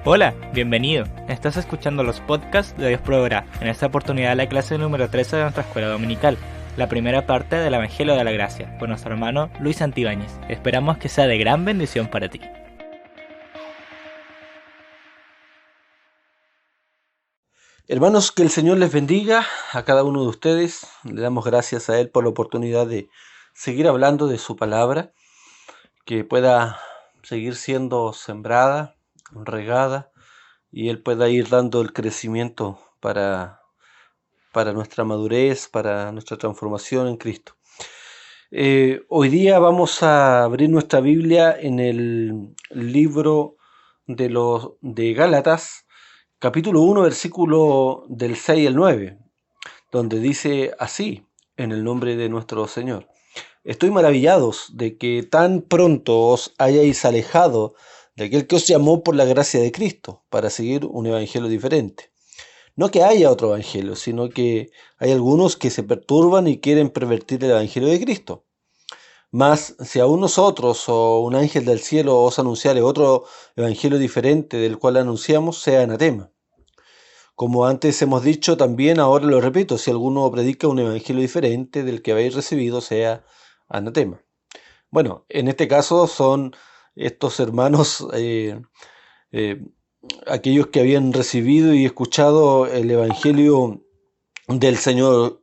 Hola, bienvenido. Estás escuchando los podcasts de Dios Proveerá. En esta oportunidad la clase número 13 de nuestra escuela dominical, la primera parte del Evangelio de la Gracia, por nuestro hermano Luis Santibáñez. Esperamos que sea de gran bendición para ti. Hermanos, que el Señor les bendiga a cada uno de ustedes. Le damos gracias a Él por la oportunidad de seguir hablando de su palabra, que pueda seguir siendo sembrada, regada, y Él pueda ir dando el crecimiento para nuestra madurez, para nuestra transformación en Cristo. Hoy día vamos a abrir nuestra Biblia en el libro de Gálatas, capítulo 1, versículo del 6 al 9, donde dice así, en el nombre de nuestro Señor: Estoy maravillados de que tan pronto os hayáis alejado de aquel que os llamó por la gracia de Cristo, para seguir un evangelio diferente. No que haya otro evangelio, sino que hay algunos que se perturban y quieren pervertir el evangelio de Cristo. Mas si aún nosotros o un ángel del cielo os anunciare otro evangelio diferente del cual anunciamos, sea anatema. Como antes hemos dicho, también ahora lo repito: si alguno predica un evangelio diferente del que habéis recibido, sea anatema. Bueno, en este caso son estos hermanos, aquellos que habían recibido y escuchado el evangelio del Señor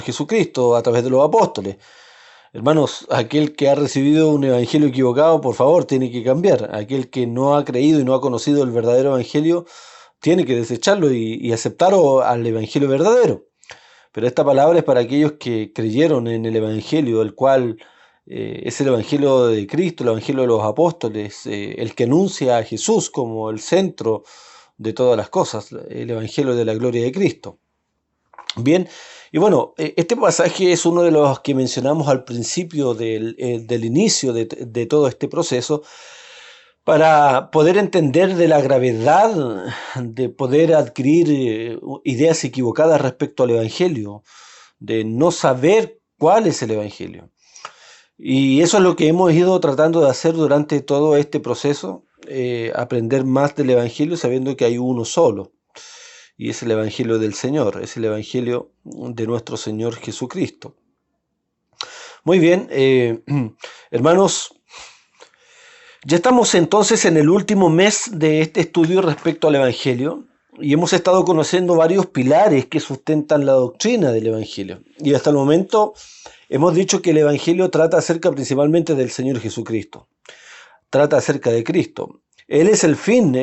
Jesucristo a través de los apóstoles. Hermanos, aquel que ha recibido un evangelio equivocado, por favor, tiene que cambiar. Aquel que no ha creído y no ha conocido el verdadero evangelio, tiene que desecharlo y aceptar al evangelio verdadero. Pero esta palabra es para aquellos que creyeron en el evangelio, el cual es el evangelio de Cristo, el evangelio de los apóstoles, el que anuncia a Jesús como el centro de todas las cosas, el evangelio de la gloria de Cristo. Bien, y bueno, este pasaje es uno de los que mencionamos al principio del inicio de todo este proceso, para poder entender de la gravedad de poder adquirir ideas equivocadas respecto al evangelio, de no saber cuál es el evangelio. Y eso es lo que hemos ido tratando de hacer durante todo este proceso, aprender más del evangelio sabiendo que hay uno solo. Y es el evangelio del Señor, es el evangelio de nuestro Señor Jesucristo. Muy bien, hermanos, ya estamos entonces en el último mes de este estudio respecto al evangelio y hemos estado conociendo varios pilares que sustentan la doctrina del evangelio. Y hasta el momento hemos dicho que el evangelio trata acerca principalmente del Señor Jesucristo, trata acerca de Cristo. Él es el fin,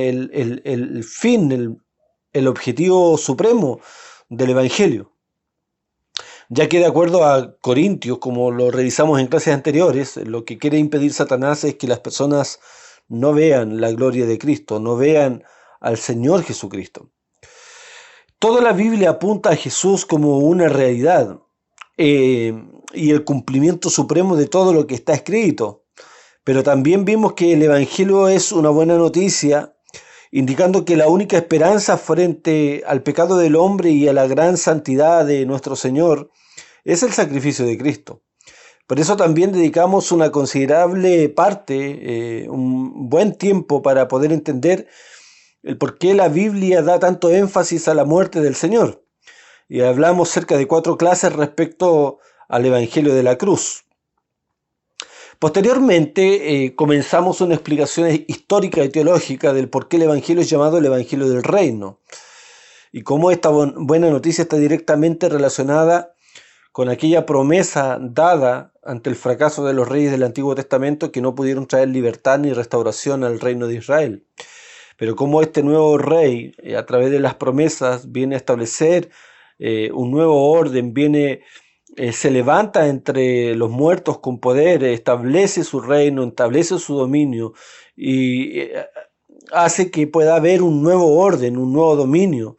el objetivo supremo del evangelio, ya que de acuerdo a Corintios, como lo revisamos en clases anteriores, lo que quiere impedir Satanás es que las personas no vean la gloria de Cristo, no vean al Señor Jesucristo. Toda la Biblia apunta a Jesús como una realidad y el cumplimiento supremo de todo lo que está escrito, pero también vimos que el evangelio es una buena noticia, indicando que la única esperanza frente al pecado del hombre y a la gran santidad de nuestro Señor es el sacrificio de Cristo. Por eso también dedicamos una considerable parte, un buen tiempo, para poder entender el por qué la Biblia da tanto énfasis a la muerte del Señor. Y hablamos cerca de 4 clases respecto al Evangelio de la cruz. Posteriormente comenzamos una explicación histórica y teológica del por qué el Evangelio es llamado el Evangelio del Reino y cómo esta buena noticia está directamente relacionada con aquella promesa dada ante el fracaso de los reyes del Antiguo Testamento, que no pudieron traer libertad ni restauración al reino de Israel. Pero cómo este nuevo rey, a través de las promesas, viene a establecer un nuevo orden, se levanta entre los muertos con poder, establece su reino, establece su dominio y hace que pueda haber un nuevo orden, un nuevo dominio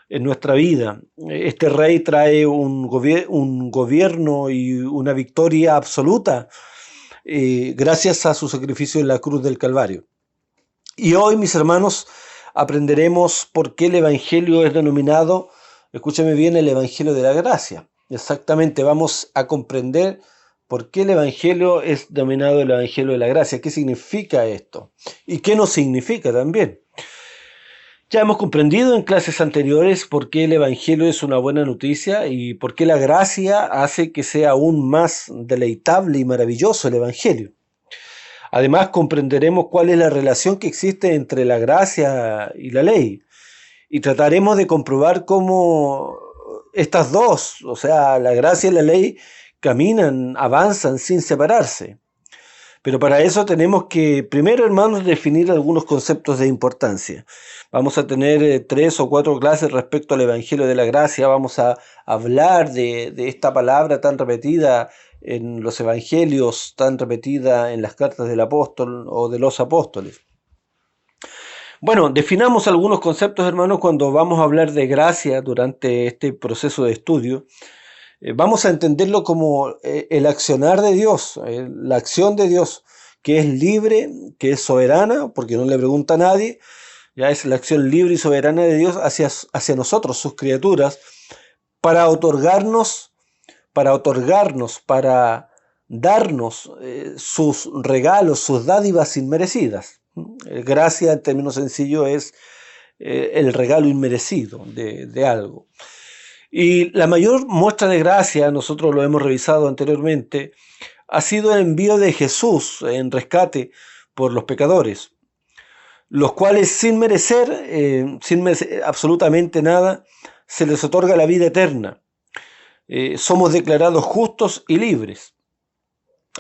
en nuestra vida. Este rey trae un gobierno y una victoria absoluta gracias a su sacrificio en la cruz del Calvario. Y hoy, mis hermanos, aprenderemos por qué el evangelio es denominado, escúchame bien, el evangelio de la gracia. Exactamente, vamos a comprender por qué el evangelio es denominado el evangelio de la gracia, qué significa esto y qué no significa también. Ya hemos comprendido en clases anteriores por qué el Evangelio es una buena noticia y por qué la gracia hace que sea aún más deleitable y maravilloso el Evangelio. Además, comprenderemos cuál es la relación que existe entre la gracia y la ley y trataremos de comprobar cómo estas dos, o sea, la gracia y la ley, caminan, avanzan sin separarse. Pero para eso tenemos que, primero, hermanos, definir algunos conceptos de importancia. Vamos a tener 3 o 4 clases respecto al Evangelio de la Gracia. Vamos a hablar de esta palabra tan repetida en los Evangelios, tan repetida en las cartas del apóstol o de los apóstoles. Bueno, definamos algunos conceptos, hermanos, cuando vamos a hablar de gracia durante este proceso de estudio. Vamos a entenderlo como el accionar de Dios, la acción de Dios, que es libre, que es soberana, porque no le pregunta a nadie, ya es la acción libre y soberana de Dios hacia nosotros, sus criaturas, para otorgarnos, para darnos sus regalos, sus dádivas inmerecidas. Gracia, en términos sencillos, es el regalo inmerecido de algo. Y la mayor muestra de gracia, nosotros lo hemos revisado anteriormente, ha sido el envío de Jesús en rescate por los pecadores, los cuales sin merecer absolutamente nada, se les otorga la vida eterna. Somos declarados justos y libres.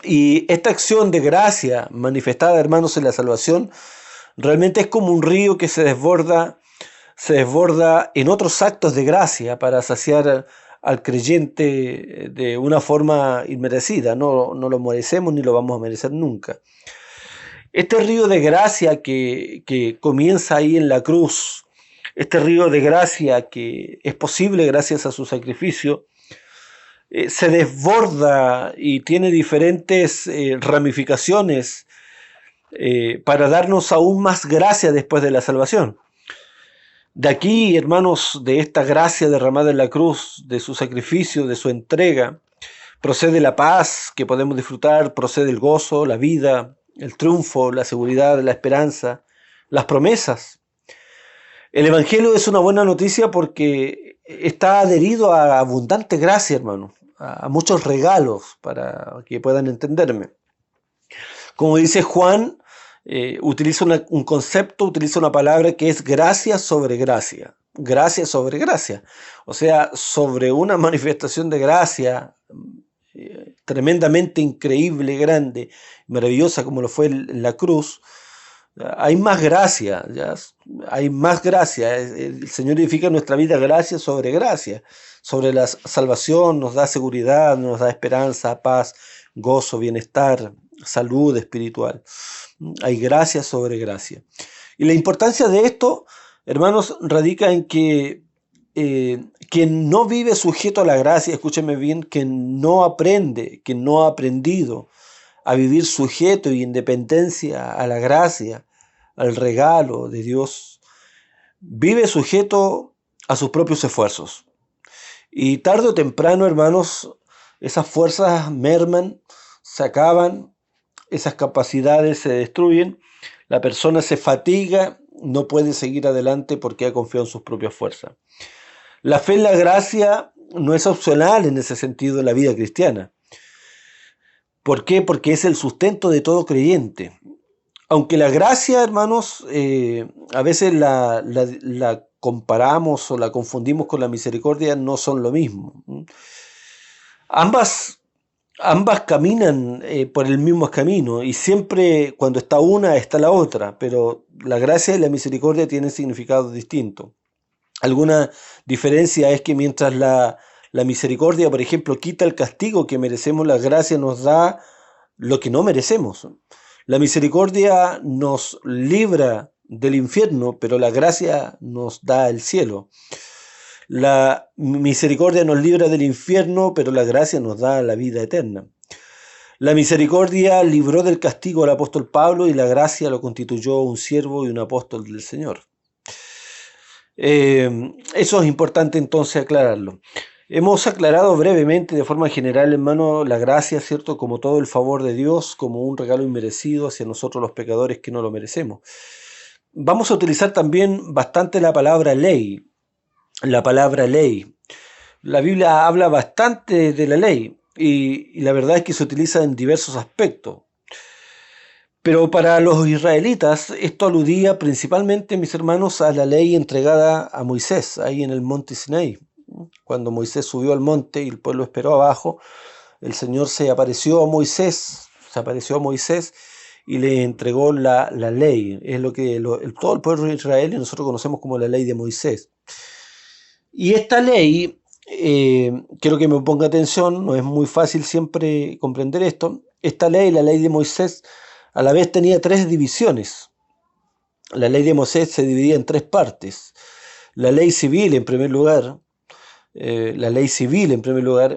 Y esta acción de gracia manifestada, hermanos, en la salvación, realmente es como un río que se desborda en otros actos de gracia para saciar al creyente de una forma inmerecida. No lo merecemos ni lo vamos a merecer nunca. Este río de gracia que comienza ahí en la cruz, este río de gracia que es posible gracias a su sacrificio, se desborda y tiene diferentes ramificaciones para darnos aún más gracia después de la salvación. De aquí, hermanos, de esta gracia derramada en la cruz, de su sacrificio, de su entrega, procede la paz que podemos disfrutar, procede el gozo, la vida, el triunfo, la seguridad, la esperanza, las promesas. El Evangelio es una buena noticia porque está adherido a abundante gracia, hermano, a muchos regalos, para que puedan entenderme. Como dice Juan, utiliza un concepto, utiliza una palabra que es gracia sobre gracia. Gracia sobre gracia. O sea, sobre una manifestación de gracia tremendamente increíble, grande, maravillosa como lo fue en la cruz, hay más gracia, ¿ya? Hay más gracia. El Señor edifica nuestra vida gracia sobre gracia. Sobre la salvación nos da seguridad, nos da esperanza, paz, gozo, bienestar, salud espiritual. Hay gracia sobre gracia. Y la importancia de esto, hermanos, radica en que quien no vive sujeto a la gracia, escúcheme bien, quien no aprende, quien no ha aprendido a vivir sujeto y en dependencia a la gracia, al regalo de Dios, vive sujeto a sus propios esfuerzos. Y tarde o temprano, hermanos, esas fuerzas merman, se acaban, esas capacidades se destruyen, la persona se fatiga, no puede seguir adelante porque ha confiado en sus propias fuerzas. La fe en la gracia no es opcional en ese sentido en la vida cristiana. ¿Por qué? Porque es el sustento de todo creyente. Aunque la gracia, hermanos, a veces la comparamos o la confundimos con la misericordia, no son lo mismo. Ambas caminan por el mismo camino y siempre cuando está una está la otra, pero la gracia y la misericordia tienen significados distintos. Alguna diferencia es que mientras la misericordia, por ejemplo, quita el castigo que merecemos, la gracia nos da lo que no merecemos. La misericordia nos libra del infierno, pero la gracia nos da el cielo. La misericordia nos libra del infierno, pero la gracia nos da la vida eterna. La misericordia libró del castigo al apóstol Pablo y la gracia lo constituyó un siervo y un apóstol del Señor. Eso es importante entonces aclararlo. Hemos aclarado brevemente, de forma general, hermano, la gracia, ¿cierto? Como todo el favor de Dios, como un regalo inmerecido hacia nosotros los pecadores que no lo merecemos. vamos a utilizar también bastante la palabra ley. La palabra ley. La Biblia habla bastante de la ley y la verdad es que se utiliza en diversos aspectos. Pero para los israelitas esto aludía principalmente, mis hermanos, a la ley entregada a Moisés, ahí en el monte Sinaí. Cuando Moisés subió al monte y el pueblo esperó abajo, el Señor se apareció a Moisés y le entregó la ley. Es lo que todo el pueblo de Israel y nosotros conocemos como la ley de Moisés. Y esta ley, quiero que me ponga atención, no es muy fácil siempre comprender esto. Esta ley, la ley de Moisés, a la vez tenía tres divisiones. La ley de Moisés se dividía en tres partes. La ley civil, en primer lugar,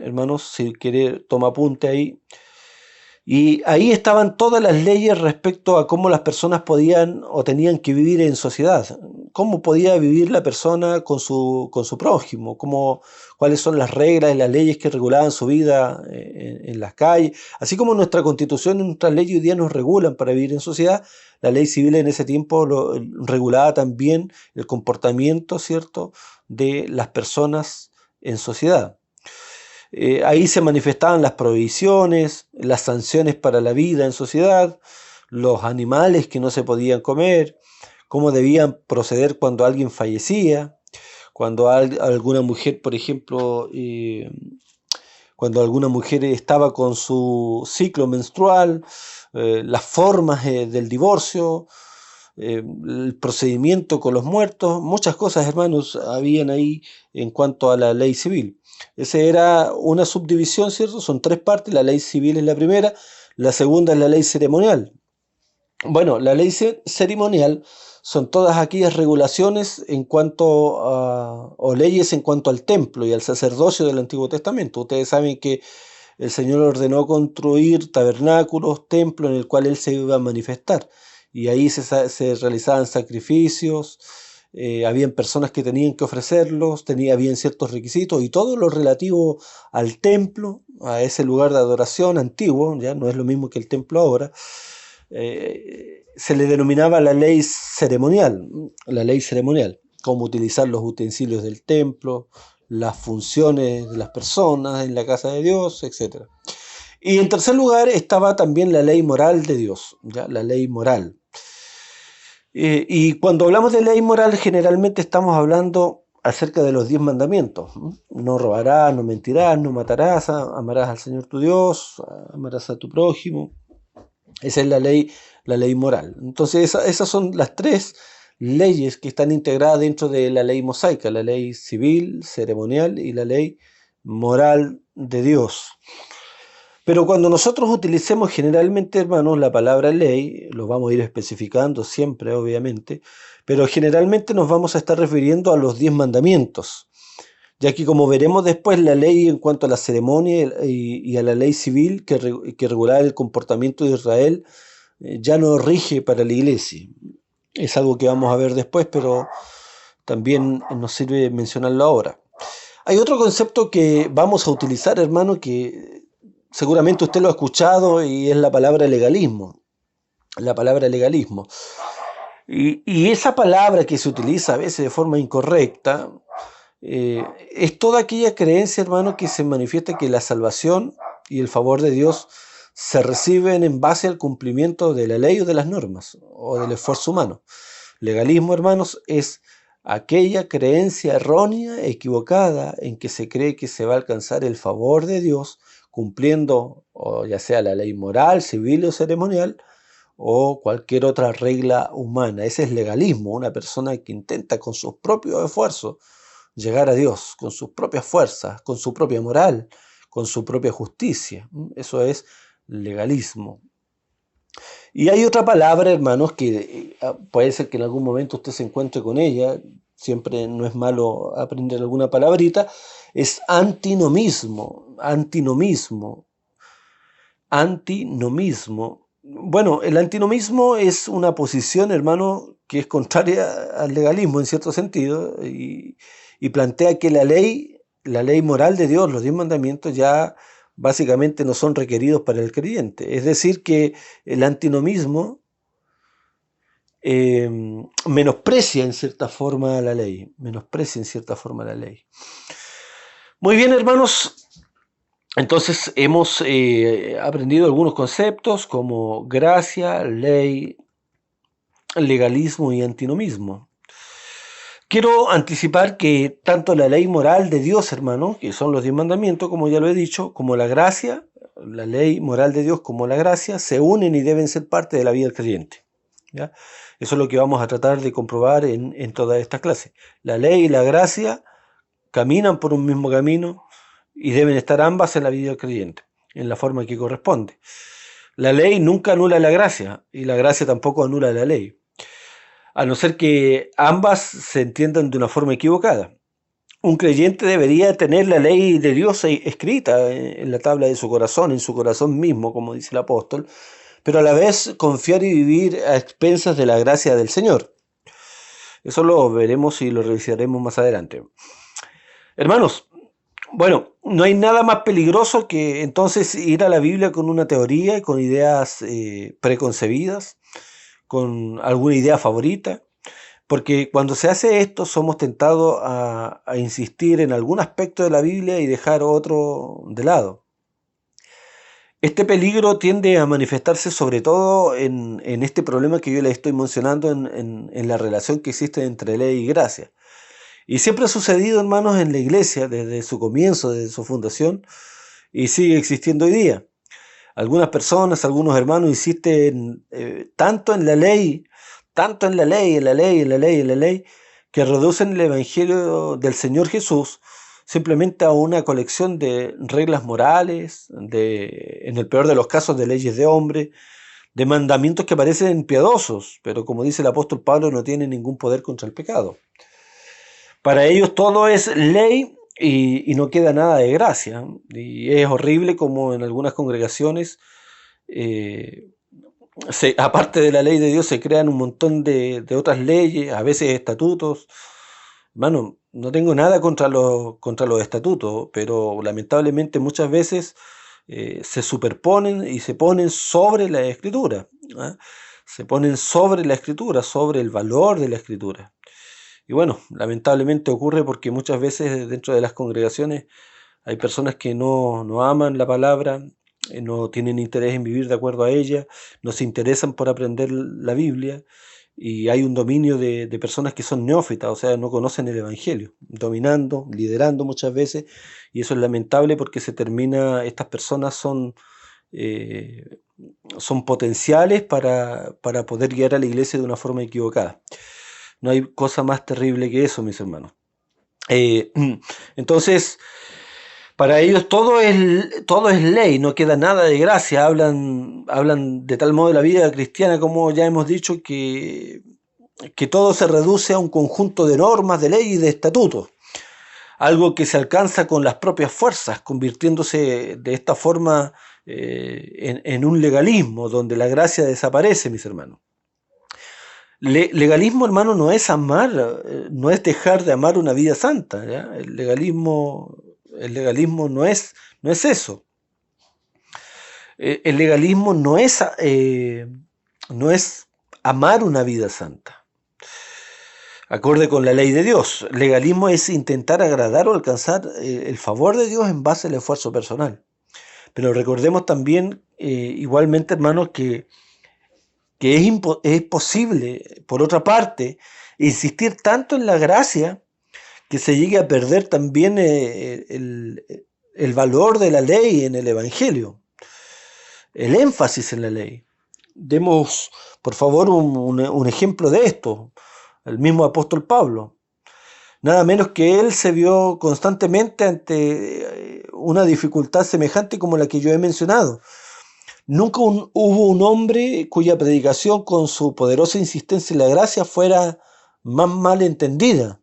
hermanos, si quiere toma apunte ahí. Y ahí estaban todas las leyes respecto a cómo las personas podían o tenían que vivir en sociedad. Cómo podía vivir la persona con su prójimo, cuáles son las reglas y las leyes que regulaban su vida en las calles. Así como nuestra Constitución y nuestras leyes hoy día nos regulan para vivir en sociedad, la ley civil en ese tiempo regulaba también el comportamiento, ¿cierto?, de las personas en sociedad. Ahí se manifestaban las prohibiciones, las sanciones para la vida en sociedad, los animales que no se podían comer, cómo debían proceder cuando alguien fallecía, cuando alguna mujer, por ejemplo, cuando alguna mujer estaba con su ciclo menstrual, las formas del divorcio, el procedimiento con los muertos, muchas cosas, hermanos, habían ahí en cuanto a la ley civil. Esa era una subdivisión, ¿cierto? Son tres partes, la ley civil es la primera, la segunda es la ley ceremonial. Bueno, la ley ceremonial son todas aquellas regulaciones en cuanto o leyes en cuanto al templo y al sacerdocio del Antiguo Testamento. Ustedes saben que el Señor ordenó construir tabernáculos, templos en el cual Él se iba a manifestar. Y ahí se realizaban sacrificios, habían personas que tenían que ofrecerlos, habían ciertos requisitos y todo lo relativo al templo, a ese lugar de adoración antiguo, ya no es lo mismo que el templo ahora, se le denominaba la ley ceremonial, cómo utilizar los utensilios del templo, las funciones de las personas en la casa de Dios, etc. Y en tercer lugar estaba también la ley moral de Dios, ¿ya? La ley moral. Y cuando hablamos de ley moral, generalmente estamos hablando acerca de los 10 mandamientos. No robarás, no mentirás, no matarás, amarás al Señor tu Dios, amarás a tu prójimo. Esa es la ley moral. Entonces esas son las tres leyes que están integradas dentro de la ley mosaica, la ley civil, ceremonial y la ley moral de Dios. Pero cuando nosotros utilicemos generalmente, hermanos, la palabra ley, lo vamos a ir especificando siempre, obviamente, pero generalmente nos vamos a estar refiriendo a los 10 mandamientos, ya que como veremos después, la ley en cuanto a la ceremonia y a la ley civil que regulaba el comportamiento de Israel, ya no rige para la iglesia. Es algo que vamos a ver después, pero también nos sirve mencionarlo ahora. Hay otro concepto que vamos a utilizar, hermano, que seguramente usted lo ha escuchado y es la palabra legalismo. La palabra legalismo. Y esa palabra que se utiliza a veces de forma incorrecta, es toda aquella creencia, hermano, que se manifiesta que la salvación y el favor de Dios se reciben en base al cumplimiento de la ley o de las normas o del esfuerzo humano. Legalismo, hermanos, es aquella creencia errónea, equivocada, en que se cree que se va a alcanzar el favor de Dios cumpliendo o ya sea la ley moral, civil o ceremonial o cualquier otra regla humana. Ese es legalismo, una persona que intenta con sus propios esfuerzos llegar a Dios, con sus propias fuerzas, con su propia moral, con su propia justicia. Eso es legalismo. Y hay otra palabra, hermanos, que puede ser que en algún momento usted se encuentre con ella, siempre no es malo aprender alguna palabrita, es antinomismo. Bueno, el antinomismo es una posición, hermano, que es contraria al legalismo en cierto sentido y plantea que la ley moral de Dios, los 10 mandamientos, ya básicamente no son requeridos para el creyente. Es decir, que el antinomismo menosprecia en cierta forma la ley. Menosprecia en cierta forma la ley. Muy bien, hermanos. Entonces hemos aprendido algunos conceptos como gracia, ley, legalismo y antinomismo. Quiero anticipar que tanto la ley moral de Dios, hermano, que son los 10 mandamientos, como ya lo he dicho, como la gracia, la ley moral de Dios como la gracia, se unen y deben ser parte de la vida del creyente. ¿Ya? Eso es lo que vamos a tratar de comprobar en toda esta clase. La ley y la gracia caminan por un mismo camino y deben estar ambas en la vida del creyente, en la forma que corresponde. La ley nunca anula la gracia y la gracia tampoco anula la ley, a no ser que ambas se entiendan de una forma equivocada. Un creyente debería tener la ley de Dios escrita en la tabla de su corazón, en su corazón mismo, como dice el apóstol, pero a la vez confiar y vivir a expensas de la gracia del Señor. Eso lo veremos y lo revisaremos más adelante. Hermanos, bueno, no hay nada más peligroso que entonces ir a la Biblia con una teoría, con ideas preconcebidas, con alguna idea favorita, porque cuando se hace esto somos tentados a insistir en algún aspecto de la Biblia y dejar otro de lado. Este peligro tiende a manifestarse sobre todo en este problema que yo les estoy mencionando en la relación que existe entre ley y gracia. Y siempre ha sucedido, hermanos, en la iglesia desde su comienzo, desde su fundación, y sigue existiendo hoy día. Algunas personas, algunos hermanos insisten tanto en la ley, que reducen el Evangelio del Señor Jesús simplemente a una colección de reglas morales, en el peor de los casos, de leyes de hombre, de mandamientos que parecen piadosos, pero como dice el apóstol Pablo, no tienen ningún poder contra el pecado. Para ellos todo es ley y no queda nada de gracia. Y es horrible como en algunas congregaciones, aparte de la ley de Dios, se crean un montón de otras leyes, a veces estatutos. Hermano, no tengo nada contra los estatutos, pero lamentablemente muchas veces se superponen y se ponen sobre la Escritura. ¿eh? Se ponen sobre la Escritura, sobre el valor de la Escritura. Y bueno, lamentablemente ocurre porque muchas veces dentro de las congregaciones hay personas que no aman la palabra, no tienen interés en vivir de acuerdo a ella, no se interesan por aprender la Biblia, y hay un dominio de personas que son neófitas, o sea, no conocen el Evangelio, dominando, liderando muchas veces, y eso es lamentable porque estas personas son potenciales para poder guiar a la iglesia de una forma equivocada. No hay cosa más terrible que eso, mis hermanos. Entonces, para ellos todo es ley, no queda nada de gracia. Hablan de tal modo de la vida cristiana, como ya hemos dicho, que todo se reduce a un conjunto de normas, de ley y de estatutos. Algo que se alcanza con las propias fuerzas, convirtiéndose de esta forma en un legalismo, donde la gracia desaparece, mis hermanos. Legalismo, hermano, no es amar, no es dejar de amar una vida santa. ¿ya? El legalismo no es eso. El legalismo no es amar una vida santa, acorde con la ley de Dios. Legalismo es intentar agradar o alcanzar el favor de Dios en base al esfuerzo personal. Pero recordemos también, igualmente, hermanos, que es posible, por otra parte, insistir tanto en la gracia que se llegue a perder también el valor de la ley en el Evangelio, el énfasis en la ley. Demos, por favor, un ejemplo de esto. El mismo apóstol Pablo. Nada menos que él se vio constantemente ante una dificultad semejante como la que yo he mencionado. Nunca hubo un hombre cuya predicación con su poderosa insistencia en la gracia fuera más mal entendida.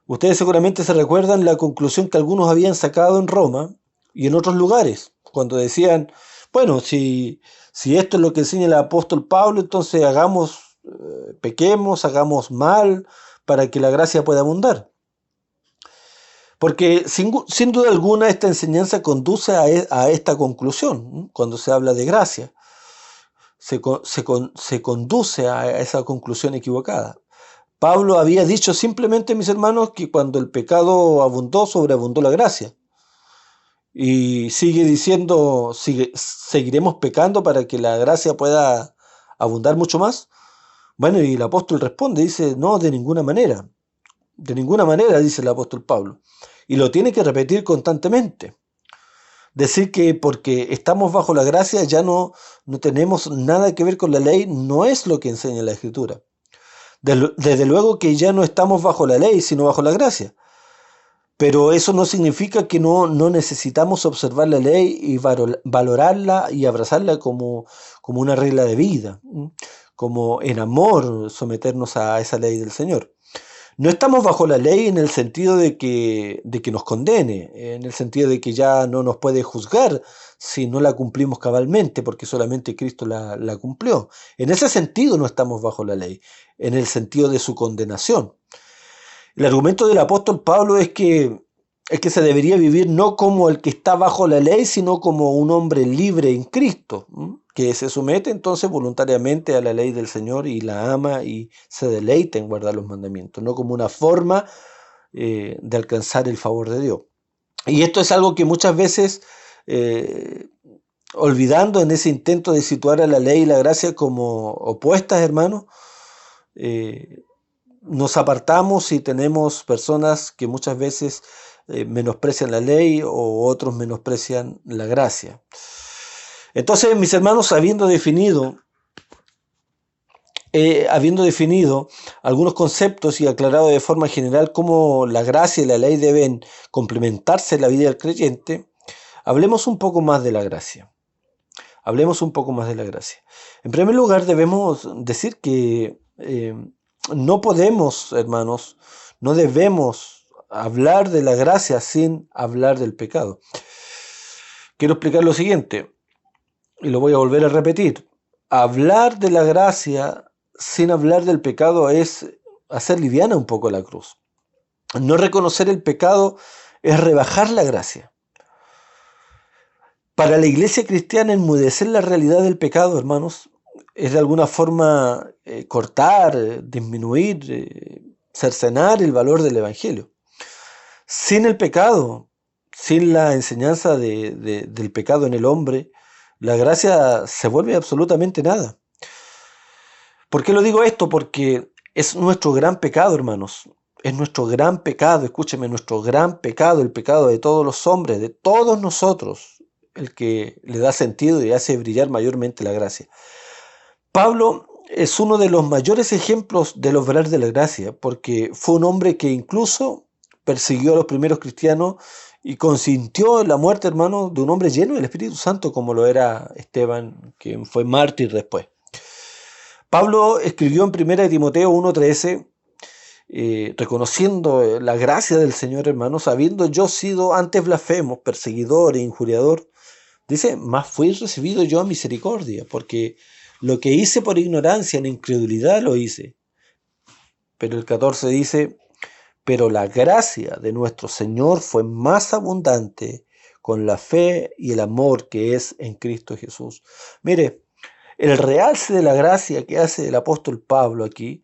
Ustedes seguramente se recuerdan la conclusión que algunos habían sacado en Roma y en otros lugares, cuando decían, bueno, si esto es lo que enseña el apóstol Pablo, entonces pequemos, hagamos mal para que la gracia pueda abundar. Porque sin duda alguna esta enseñanza conduce a esta conclusión, cuando se habla de gracia. se conduce a esa conclusión equivocada. Pablo había dicho simplemente, mis hermanos, que cuando el pecado abundó, sobreabundó la gracia. Y sigue diciendo, seguiremos pecando para que la gracia pueda abundar mucho más. Bueno, y el apóstol responde, dice, no, de ninguna manera. De ninguna manera, dice el apóstol Pablo. Y lo tiene que repetir constantemente. Decir que porque estamos bajo la gracia ya no tenemos nada que ver con la ley, no es lo que enseña la Escritura. Desde luego que ya no estamos bajo la ley, sino bajo la gracia. Pero eso no significa que no necesitamos observar la ley y valorarla y abrazarla como una regla de vida, como en amor someternos a esa ley del Señor. No estamos bajo la ley en el sentido de que nos condene, en el sentido de que ya no nos puede juzgar si no la cumplimos cabalmente, porque solamente Cristo la cumplió. En ese sentido no estamos bajo la ley, en el sentido de su condenación. El argumento del apóstol Pablo es que se debería vivir no como el que está bajo la ley, sino como un hombre libre en Cristo, que se somete entonces voluntariamente a la ley del Señor y la ama y se deleita en guardar los mandamientos, no como una forma de alcanzar el favor de Dios. Y esto es algo que muchas veces, olvidando en ese intento de situar a la ley y la gracia como opuestas, hermanos, nos apartamos y tenemos personas que muchas veces menosprecian la ley o otros menosprecian la gracia. Entonces, mis hermanos, habiendo definido algunos conceptos y aclarado de forma general cómo la gracia y la ley deben complementarse en la vida del creyente, hablemos un poco más de la gracia. En primer lugar, debemos decir que no podemos, hermanos, no debemos hablar de la gracia sin hablar del pecado. Quiero explicar lo siguiente, y lo voy a volver a repetir. Hablar de la gracia sin hablar del pecado es hacer liviana un poco la cruz. No reconocer el pecado es rebajar la gracia. Para la iglesia cristiana, enmudecer la realidad del pecado, hermanos, es de alguna forma cortar, disminuir, cercenar el valor del Evangelio. Sin el pecado, sin la enseñanza del pecado en el hombre, la gracia se vuelve absolutamente nada. ¿Por qué lo digo esto? Porque es nuestro gran pecado, hermanos. Es nuestro gran pecado, escúcheme, nuestro gran pecado, el pecado de todos los hombres, de todos nosotros, el que le da sentido y hace brillar mayormente la gracia. Pablo es uno de los mayores ejemplos del obrar de la gracia, porque fue un hombre que incluso persiguió a los primeros cristianos y consintió en la muerte, hermano, de un hombre lleno del Espíritu Santo, como lo era Esteban, quien fue mártir después. Pablo escribió en 1 Timoteo 1:13, reconociendo la gracia del Señor, hermanos, habiendo yo sido antes blasfemo, perseguidor e injuriador, dice, mas fui recibido yo a misericordia, porque lo que hice por ignorancia, en incredulidad lo hice. Pero el 14 dice, pero la gracia de nuestro Señor fue más abundante con la fe y el amor que es en Cristo Jesús. Mire, el realce de la gracia que hace el apóstol Pablo aquí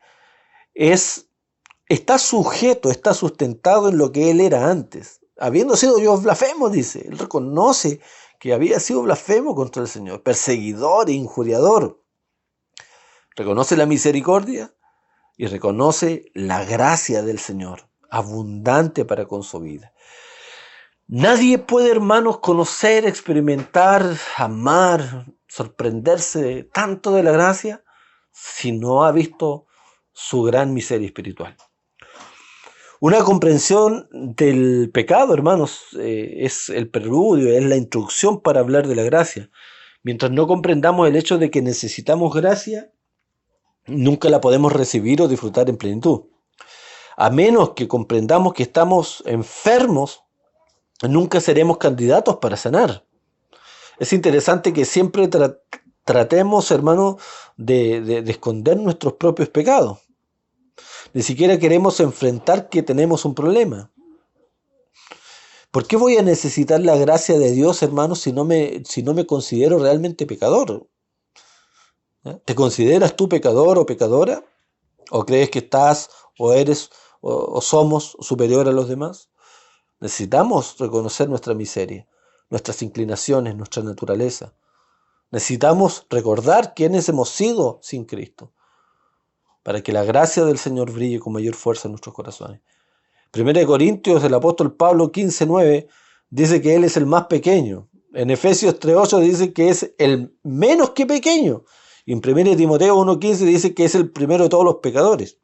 está sustentado en lo que él era antes. Habiendo sido yo blasfemo, dice, él reconoce que había sido blasfemo contra el Señor, perseguidor e injuriador. Reconoce la misericordia y reconoce la gracia del Señor, abundante para con su vida. Nadie puede, hermanos, conocer, experimentar, amar, sorprenderse tanto de la gracia si no ha visto su gran miseria espiritual. Una comprensión del pecado, hermanos, es el preludio, es la instrucción para hablar de la gracia. Mientras no comprendamos el hecho de que necesitamos gracia, nunca la podemos recibir o disfrutar en plenitud. A menos que comprendamos que estamos enfermos, nunca seremos candidatos para sanar. Es interesante que siempre tratemos, hermanos, de esconder nuestros propios pecados. Ni siquiera queremos enfrentar que tenemos un problema. ¿Por qué voy a necesitar la gracia de Dios, hermanos, si no me considero realmente pecador? ¿Te consideras tú pecador o pecadora? ¿O crees que estás o eres o somos superior a los demás? Necesitamos reconocer nuestra miseria, nuestras inclinaciones, nuestra naturaleza. Necesitamos recordar quiénes hemos sido sin Cristo, para que la gracia del Señor brille con mayor fuerza en nuestros corazones. 1 Corintios, el apóstol Pablo 15:9 dice que Él es el más pequeño. En Efesios 3:8 dice que es el menos que pequeño. Y en 1 Timoteo 1:15 dice que es el primero de todos los pecadores.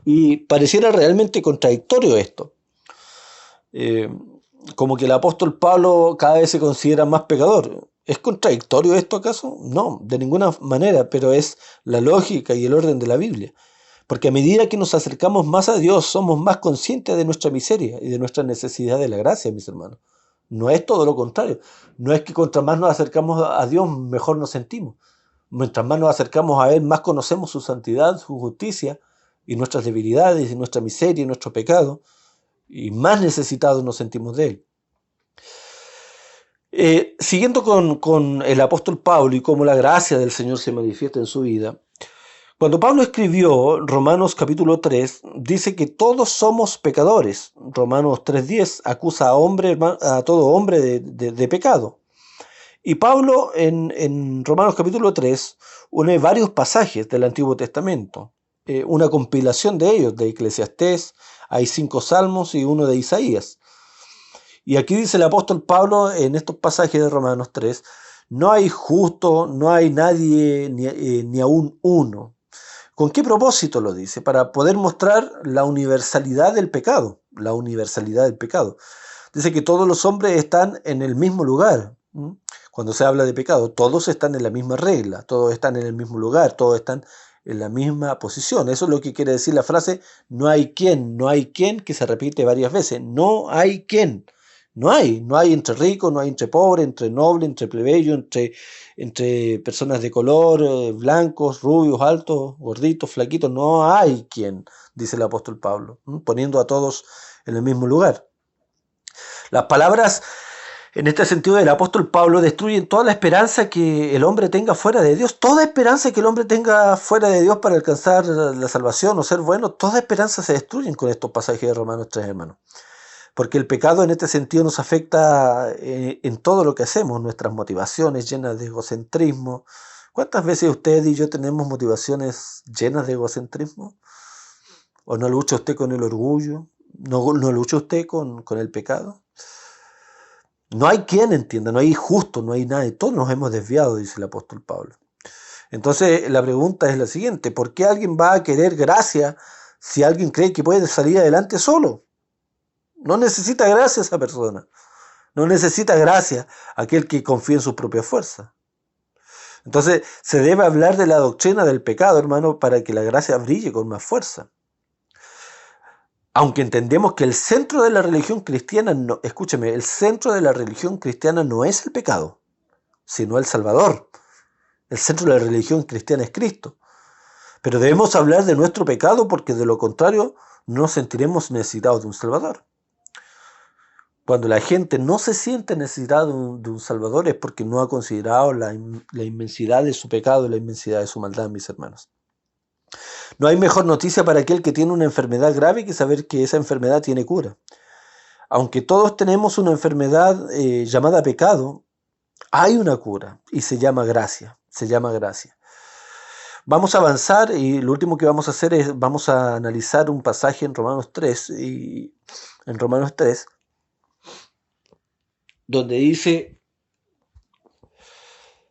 Y pareciera realmente contradictorio esto. Como que el apóstol Pablo cada vez se considera más pecador. ¿Es contradictorio esto acaso? No, de ninguna manera, pero es la lógica y el orden de la Biblia. Porque a medida que nos acercamos más a Dios, somos más conscientes de nuestra miseria y de nuestra necesidad de la gracia, mis hermanos. No es todo lo contrario. No es que contra más nos acercamos a Dios, mejor nos sentimos. Mientras más nos acercamos a Él, más conocemos su santidad, su justicia y nuestras debilidades y nuestra miseria y nuestro pecado, y más necesitados nos sentimos de Él. Siguiendo con el apóstol Pablo y cómo la gracia del Señor se manifiesta en su vida, cuando Pablo escribió Romanos capítulo 3, dice que todos somos pecadores. Romanos 3:10 acusa a todo hombre de pecado. Y Pablo en Romanos capítulo 3 une varios pasajes del Antiguo Testamento, una compilación de ellos, de Eclesiastés, hay 5 salmos y uno de Isaías. Y aquí dice el apóstol Pablo en estos pasajes de Romanos 3, no hay justo, no hay nadie, ni aún uno. ¿Con qué propósito lo dice? Para poder mostrar la universalidad del pecado, la universalidad del pecado. Dice que todos los hombres están en el mismo lugar. Cuando se habla de pecado, todos están en la misma regla, todos están en el mismo lugar, todos están en la misma posición. Eso es lo que quiere decir la frase no hay quien, que se repite varias veces. No hay quien. No hay entre ricos, no hay entre pobres, entre nobles, entre plebeyos, entre personas de color, blancos, rubios, altos, gorditos, flaquitos. No hay quien, dice el apóstol Pablo, poniendo a todos en el mismo lugar. Las palabras en este sentido del apóstol Pablo destruyen toda la esperanza que el hombre tenga fuera de Dios, toda esperanza que el hombre tenga fuera de Dios para alcanzar la salvación o ser bueno, toda esperanza se destruyen con estos pasajes de Romanos 3, hermanos. Porque el pecado en este sentido nos afecta en todo lo que hacemos, nuestras motivaciones llenas de egocentrismo. ¿Cuántas veces usted y yo tenemos motivaciones llenas de egocentrismo? ¿O no lucha usted con el orgullo? ¿No lucha usted con el pecado? No hay quien entienda, no hay justo, no hay nadie. Todos nos hemos desviado, dice el apóstol Pablo. Entonces la pregunta es la siguiente: ¿por qué alguien va a querer gracia si alguien cree que puede salir adelante solo? No necesita gracia esa persona. No necesita gracia aquel que confía en su propia fuerza. Entonces se debe hablar de la doctrina del pecado, hermano, para que la gracia brille con más fuerza. Aunque entendemos que el centro de la religión cristiana, escúcheme, el centro de la religión cristiana no es el pecado, sino el Salvador. El centro de la religión cristiana es Cristo. Pero debemos hablar de nuestro pecado porque de lo contrario no nos sentiremos necesitados de un Salvador. Cuando la gente no se siente necesitada de un Salvador es porque no ha considerado la inmensidad de su pecado y la inmensidad de su maldad, mis hermanos. No hay mejor noticia para aquel que tiene una enfermedad grave que saber que esa enfermedad tiene cura. Aunque todos tenemos una enfermedad llamada pecado, hay una cura y se llama gracia. Vamos a avanzar y lo último que vamos a hacer es vamos a analizar un pasaje en Romanos 3 donde dice: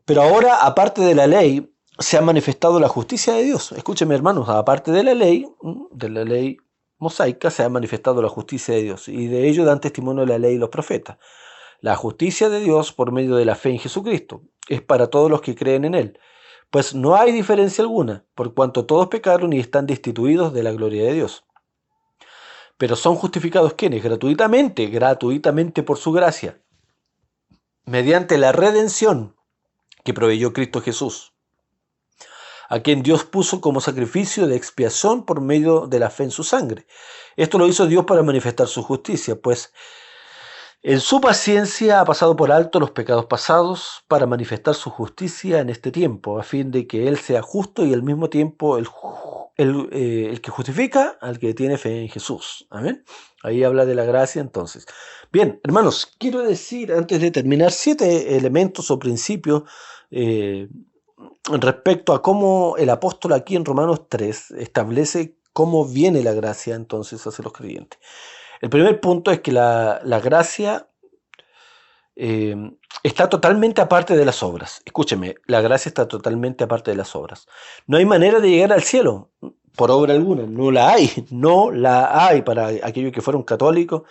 pero ahora, aparte de la ley, se ha manifestado la justicia de Dios. Escúcheme, hermanos, aparte de la ley mosaica, se ha manifestado la justicia de Dios. Y de ello dan testimonio la ley y los profetas. La justicia de Dios por medio de la fe en Jesucristo es para todos los que creen en Él. Pues no hay diferencia alguna, por cuanto todos pecaron y están destituidos de la gloria de Dios. Pero son justificados ¿quiénes? Gratuitamente por su gracia, mediante la redención que proveyó Cristo Jesús, a quien Dios puso como sacrificio de expiación por medio de la fe en su sangre. Esto lo hizo Dios para manifestar su justicia, pues En su paciencia ha pasado por alto los pecados pasados para manifestar su justicia en este tiempo, a fin de que Él sea justo y al mismo tiempo el que justifica al que tiene fe en Jesús. Amén. Ahí habla de la gracia entonces. Bien, hermanos, quiero decir antes de terminar 7 elementos o principios respecto a cómo el apóstol aquí en Romanos 3 establece cómo viene la gracia entonces hacia los creyentes. El primer punto es que la gracia está totalmente aparte de las obras. Escúcheme, la gracia está totalmente aparte de las obras. No hay manera de llegar al cielo por obra alguna, no la hay, no la hay para aquellos que fueron católicos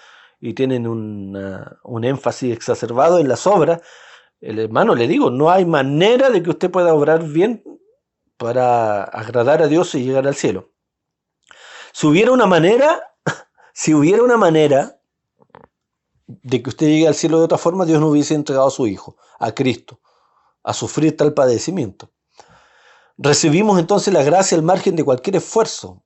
y tienen un énfasis exacerbado en las obras. El hermano, le digo, no hay manera de que usted pueda obrar bien para agradar a Dios y llegar al cielo. Si hubiera una manera de que usted llegue al cielo de otra forma, Dios no hubiese entregado a su Hijo, a Cristo, a sufrir tal padecimiento. Recibimos entonces la gracia al margen de cualquier esfuerzo.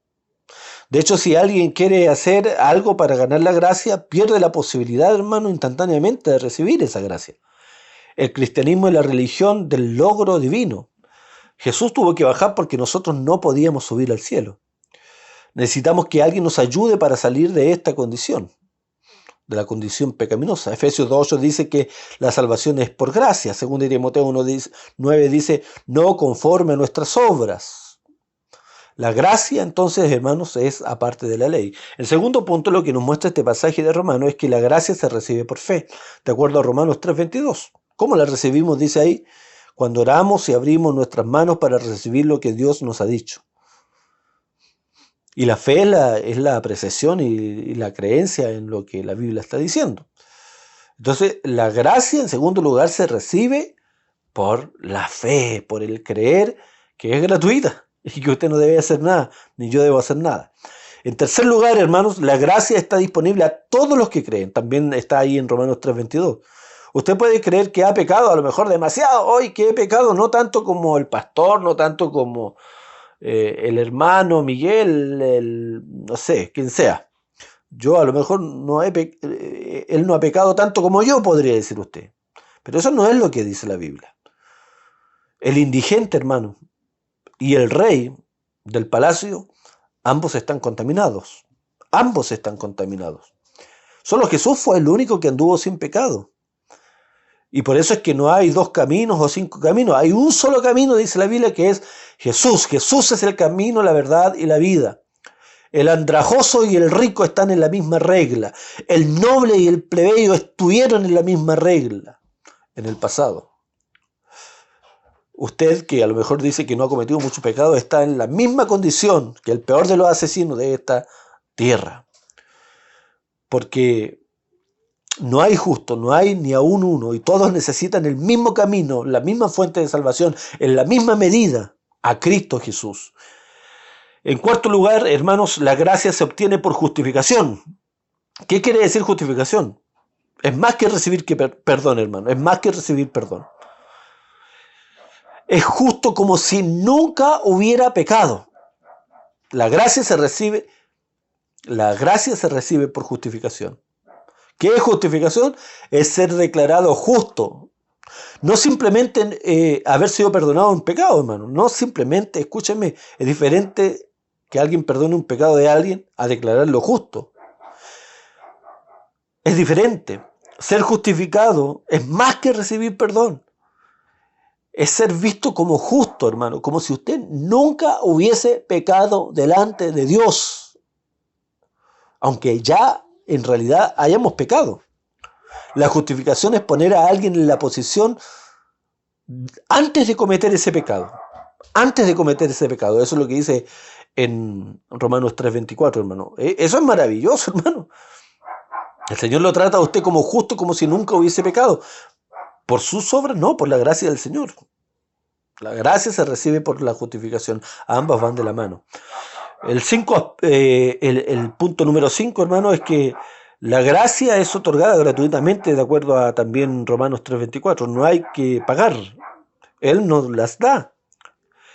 De hecho, si alguien quiere hacer algo para ganar la gracia, pierde la posibilidad, hermano, instantáneamente de recibir esa gracia. El cristianismo es la religión del logro divino. Jesús tuvo que bajar porque nosotros no podíamos subir al cielo. Necesitamos que alguien nos ayude para salir de esta condición, de la condición pecaminosa. Efesios 2:8 dice que la salvación es por gracia. Según Timoteo 1:9 dice, no conforme a nuestras obras. La gracia, entonces, hermanos, es aparte de la ley. El segundo punto, lo que nos muestra este pasaje de Romanos, es que la gracia se recibe por fe, de acuerdo a Romanos 3:22. ¿Cómo la recibimos? Dice ahí, cuando oramos y abrimos nuestras manos para recibir lo que Dios nos ha dicho. Y la fe es la apreciación y la creencia en lo que la Biblia está diciendo. Entonces, la gracia, en segundo lugar, se recibe por la fe, por el creer que es gratuita y que usted no debe hacer nada, ni yo debo hacer nada. En tercer lugar, hermanos, la gracia está disponible a todos los que creen. También está ahí en Romanos 3:22. Usted puede creer que ha pecado, a lo mejor demasiado, hoy que he pecado, no tanto como el pastor, no tanto como el hermano Miguel, no sé, quien sea. Yo a lo mejor él no ha pecado tanto como yo, podría decir usted. Pero eso no es lo que dice la Biblia. El indigente, hermano, y el rey del palacio, ambos están contaminados. Ambos están contaminados. Solo Jesús fue el único que anduvo sin pecado. Y por eso es que no hay 2 caminos o 5 caminos. Hay un solo camino, dice la Biblia, que es Jesús. Jesús es el camino, la verdad y la vida. El andrajoso y el rico están en la misma regla. El noble y el plebeyo estuvieron en la misma regla en el pasado. Usted, que a lo mejor dice que no ha cometido mucho pecado, está en la misma condición que el peor de los asesinos de esta tierra. Porque no hay justo, no hay ni aún uno, y todos necesitan el mismo camino, la misma fuente de salvación, en la misma medida, a Cristo Jesús. En cuarto lugar, hermanos, la gracia se obtiene por justificación. ¿Qué quiere decir justificación? Es más que recibir perdón, hermano, es más que recibir perdón. Es justo como si nunca hubiera pecado. La gracia se recibe por justificación. ¿Qué es justificación? Es ser declarado justo. No simplemente haber sido perdonado un pecado, hermano. No simplemente, escúcheme, es diferente que alguien perdone un pecado de alguien a declararlo justo. Es diferente. Ser justificado es más que recibir perdón. Es ser visto como justo, hermano. Como si usted nunca hubiese pecado delante de Dios. Aunque ya en realidad hayamos pecado. La justificación es poner a alguien en la posición antes de cometer ese pecado. Antes de cometer ese pecado. Eso es lo que dice en Romanos 3:24, hermano. Eso es maravilloso, hermano. El Señor lo trata a usted como justo, como si nunca hubiese pecado. Por sus obras, no, por la gracia del Señor. La gracia se recibe por la justificación. Ambas van de la mano. El punto número 5, hermano, es que la gracia es otorgada gratuitamente, de acuerdo a también Romanos 3:24. No hay que pagar. Él nos las da.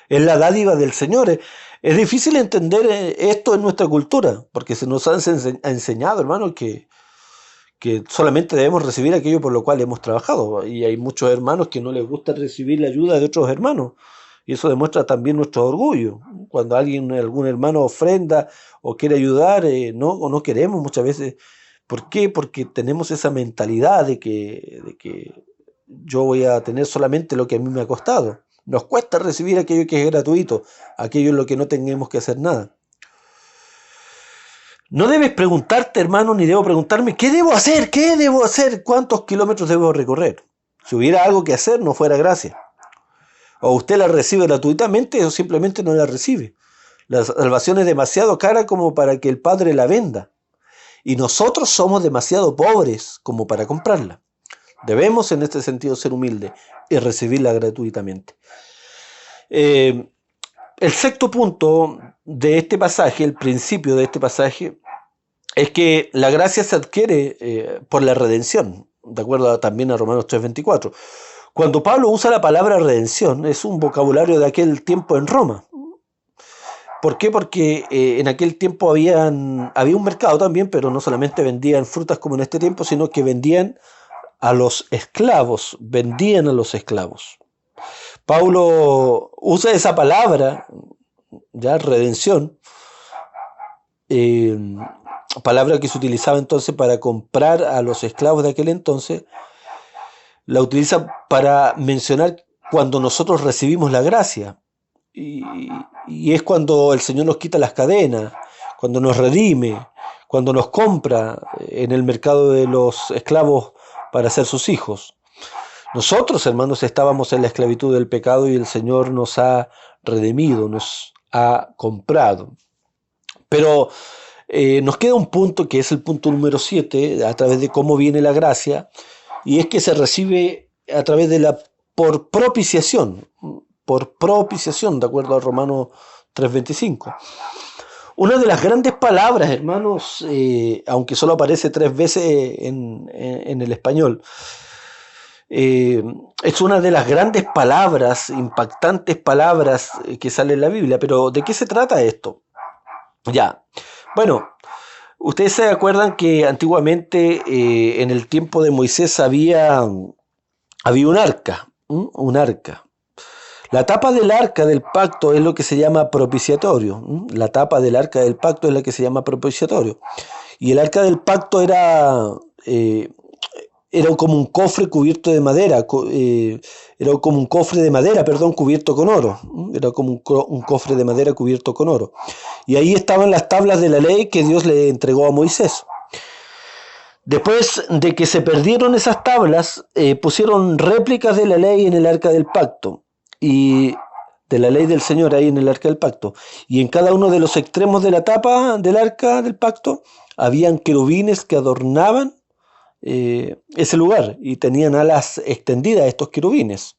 Es la dádiva del Señor. Es difícil entender esto en nuestra cultura, porque se nos ha enseñado, hermano, que que solamente debemos recibir aquello por lo cual hemos trabajado. Y hay muchos hermanos que no les gusta recibir la ayuda de otros hermanos. Y eso demuestra también nuestro orgullo. Cuando algún hermano ofrenda o quiere ayudar, no queremos muchas veces. ¿Por qué? Porque tenemos esa mentalidad de que yo voy a tener solamente lo que a mí me ha costado. Nos cuesta recibir aquello que es gratuito, aquello en lo que no tengamos que hacer nada. No debes preguntarte, hermano, ni debo preguntarme, ¿qué debo hacer? ¿Qué debo hacer? ¿Cuántos kilómetros debo recorrer? Si hubiera algo que hacer, no fuera gracia. O usted la recibe gratuitamente o simplemente no la recibe. La salvación es demasiado cara como para que el Padre la venda. Y nosotros somos demasiado pobres como para comprarla. Debemos en este sentido ser humildes y recibirla gratuitamente. El sexto punto de este pasaje, el principio de este pasaje, es que la gracia se adquiere por la redención, de acuerdo también a Romanos 3:24. Cuando Pablo usa la palabra redención, es un vocabulario de aquel tiempo en Roma. ¿Por qué? Porque en aquel tiempo había un mercado también, pero no solamente vendían frutas como en este tiempo, sino que vendían a los esclavos. Pablo usa esa palabra, ya, redención, palabra que se utilizaba entonces para comprar a los esclavos de aquel entonces, la utiliza para mencionar cuando nosotros recibimos la gracia. Y es cuando el Señor nos quita las cadenas, cuando nos redime, cuando nos compra en el mercado de los esclavos para ser sus hijos. Nosotros, hermanos, estábamos en la esclavitud del pecado y el Señor nos ha redimido, nos ha comprado. Pero nos queda un punto que es el punto número 7, a través de cómo viene la gracia, y es que se recibe a través de por propiciación, de acuerdo a Romanos 3:25. Una de las grandes palabras, hermanos, aunque solo aparece 3 veces en el español, es una de las grandes palabras, impactantes palabras que sale en la Biblia. Pero ¿de qué se trata esto? Ya, bueno, ustedes se acuerdan que antiguamente en el tiempo de Moisés había un arca, un arca. La tapa del arca del pacto es lo que se llama propiciatorio. La tapa del arca del pacto es la que se llama propiciatorio. Y el arca del pacto era como un cofre cubierto de madera, era como un cofre de madera, cubierto con oro. Era como un cofre de madera cubierto con oro. Y ahí estaban las tablas de la ley que Dios le entregó a Moisés. Después de que se perdieron esas tablas, pusieron réplicas de la ley en el arca del pacto y de la ley del Señor ahí en el arca del pacto. Y en cada uno de los extremos de la tapa del arca del pacto habían querubines que adornaban ese lugar y tenían alas extendidas estos querubines.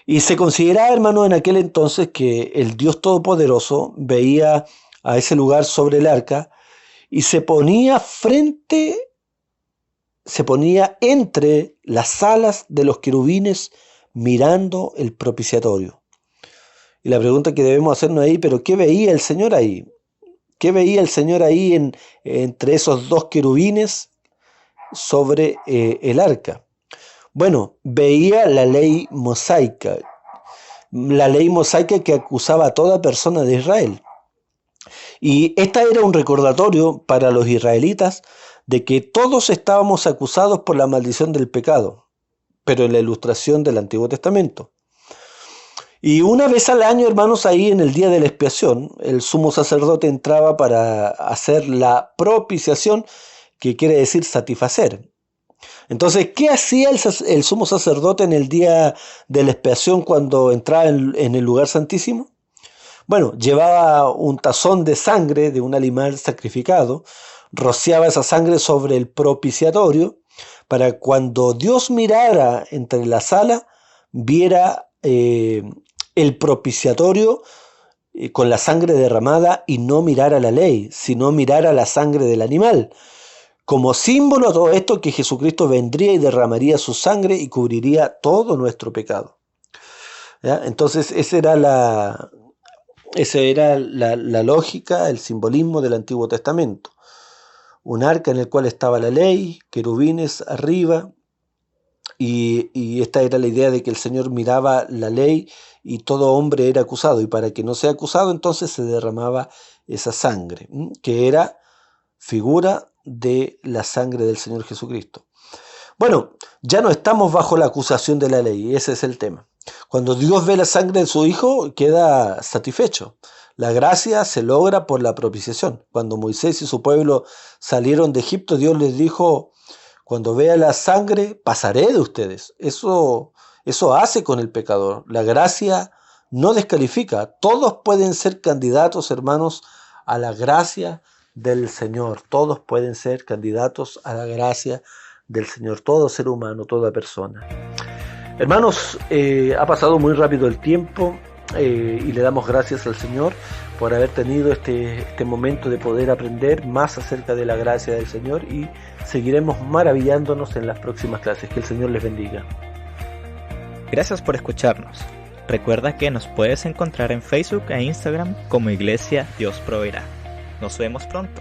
Y se consideraba, hermano, en aquel entonces que el Dios Todopoderoso veía a ese lugar sobre el arca y se ponía entre las alas de los querubines mirando el propiciatorio. Y la pregunta que debemos hacernos ahí, pero ¿qué veía el Señor ahí? ¿Qué veía el Señor ahí entre esos dos querubines sobre el arca? Bueno, veía la ley mosaica que acusaba a toda persona de Israel. Y esta era un recordatorio para los israelitas de que todos estábamos acusados por la maldición del pecado, pero en la ilustración del Antiguo Testamento. Y una vez al año, hermanos, ahí en el día de la expiación, el sumo sacerdote entraba para hacer la propiciación, que quiere decir satisfacer. Entonces, ¿qué hacía el sumo sacerdote en el día de la expiación cuando entraba en el lugar santísimo? Bueno, llevaba un tazón de sangre de un animal sacrificado, rociaba esa sangre sobre el propiciatorio, para cuando Dios mirara entre la sala, viera el propiciatorio con la sangre derramada y no mirara la ley, sino mirara la sangre del animal. Como símbolo a todo esto, que Jesucristo vendría y derramaría su sangre y cubriría todo nuestro pecado. ¿Ya? Entonces, esa era la lógica, el simbolismo del Antiguo Testamento. un arca en el cual estaba la ley, querubines arriba, y esta era la idea de que el Señor miraba la ley y todo hombre era acusado, y para que no sea acusado entonces se derramaba esa sangre, que era figura de la sangre del Señor Jesucristo. Bueno, ya no estamos bajo la acusación de la ley, ese es el tema. Cuando Dios ve la sangre de su Hijo, queda satisfecho. La gracia se logra por la propiciación. Cuando Moisés y su pueblo salieron de Egipto, Dios les dijo: cuando vea la sangre, pasaré de ustedes. Eso hace con el pecador. La gracia no descalifica. Todos pueden ser candidatos, hermanos, a la gracia del Señor. Todos pueden ser candidatos a la gracia del Señor. Todo ser humano, toda persona. Hermanos, ha pasado muy rápido el tiempo y le damos gracias al Señor por haber tenido este momento de poder aprender más acerca de la gracia del Señor, y seguiremos maravillándonos en las próximas clases. Que el Señor les bendiga. Gracias por escucharnos. Recuerda que nos puedes encontrar en Facebook e Instagram como Iglesia Dios Proveerá. Nos vemos pronto.